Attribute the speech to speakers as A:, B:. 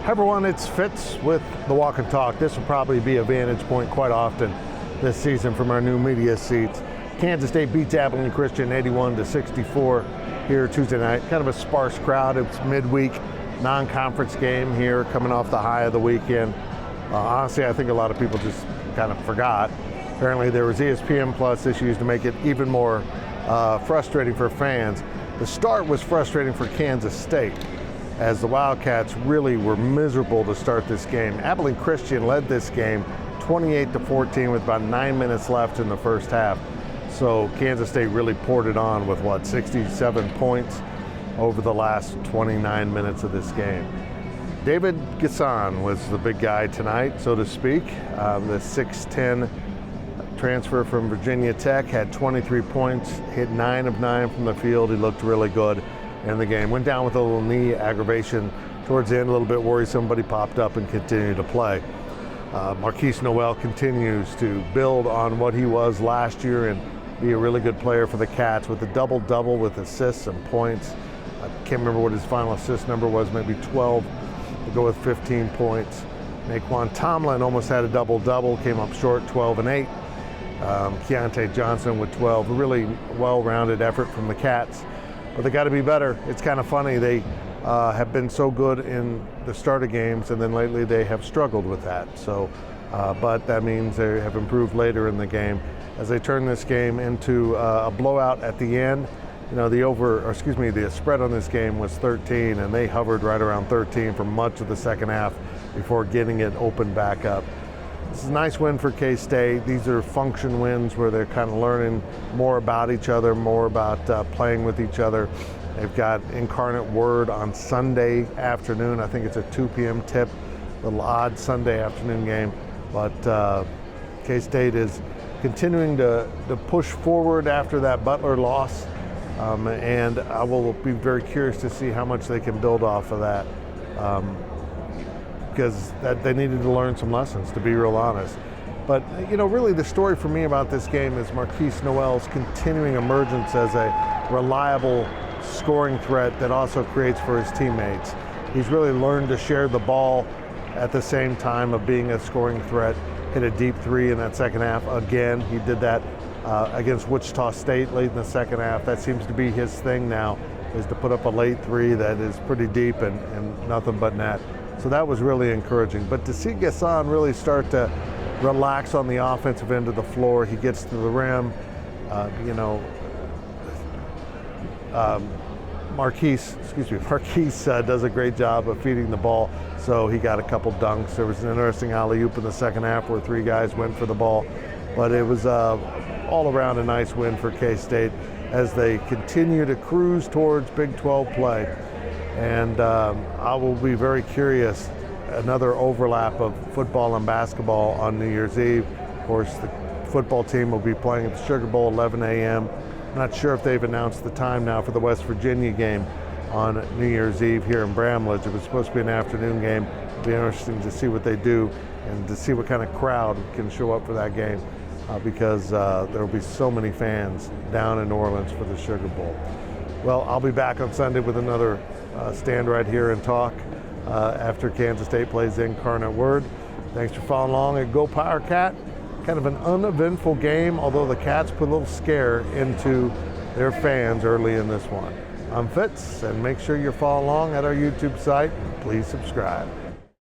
A: Hi everyone, it's Fitz with the Walk and Talk. This will probably be a vantage point quite often this season from our new media seats. Kansas State beats Abilene Christian 81-64 here Tuesday night. Kind of a sparse crowd. It's midweek non-conference game here coming off the high of the weekend. Honestly, I think a lot of people just kind of forgot. Apparently there was ESPN Plus issues to make it even more frustrating for fans. The start was frustrating for Kansas State, as the Wildcats really were miserable to start this game. Abilene Christian led this game 28-14 with about 9 minutes left in the first half. So Kansas State really poured it on with 67 points over the last 29 minutes of this game. David Gasson was the big guy tonight, so to speak. The 6'10" transfer from Virginia Tech had 23 points, hit 9 of 9 from the field. He looked really good in the game. Went down with a little knee aggravation towards the end, a little bit worrisome, but he popped up and continued to play. Marquise Noel continues to build on what he was last year and be a really good player for the Cats with a double-double with assists and points. I can't remember what his final assist number was, maybe 12. We'll go with 15 points. Naquan Tomlin almost had a double-double, came up short, 12 and 8. Keontae Johnson with 12. A really well-rounded effort from the Cats. But they got to be better. It's kind of funny. They have been so good in the start of games, and then lately they have struggled with that. So, but that means they have improved later in the game as they turn this game into a blowout at the end. You know, the spread on this game was 13, and they hovered right around 13 for much of the second half before getting it open back up. This is a nice win for K-State. These are function wins where they're kind of learning more about each other, more about playing with each other. They've got Incarnate Word on Sunday afternoon. I think it's a 2 p.m. tip, a little odd Sunday afternoon game. But K-State is continuing to push forward after that Butler loss. And I will be very curious to see how much they can build off of that. Because they needed to learn some lessons, to be real honest. But, you know, really the story for me about this game is Marquise Noel's continuing emergence as a reliable scoring threat that also creates for his teammates. He's really learned to share the ball at the same time of being a scoring threat. Hit a deep three in that second half. Again, he did that against Wichita State late in the second half. That seems to be his thing now, is to put up a late three that is pretty deep and nothing but net. So that was really encouraging. But to see Gasson really start to relax on the offensive end of the floor, he gets to the rim. Marquise does a great job of feeding the ball, so he got a couple dunks. There was an interesting alley-oop in the second half where 3 guys went for the ball. But it was all around a nice win for K-State as they continue to cruise towards Big 12 play. And I will be very curious, another overlap of football and basketball on New Year's Eve. Of course, the football team will be playing at the Sugar Bowl, 11 a.m. Not sure if they've announced the time now for the West Virginia game on New Year's Eve here in Bramlage. It was supposed to be an afternoon game. It'll be interesting to see what they do and to see what kind of crowd can show up for that game because there will be so many fans down in New Orleans for the Sugar Bowl. Well, I'll be back on Sunday with another stand right here and talk after Kansas State plays Incarnate Word. Thanks for following along at GoPowercat. Kind of an uneventful game, although the Cats put a little scare into their fans early in this one. I'm Fitz, and make sure you follow along at our YouTube site. Please subscribe.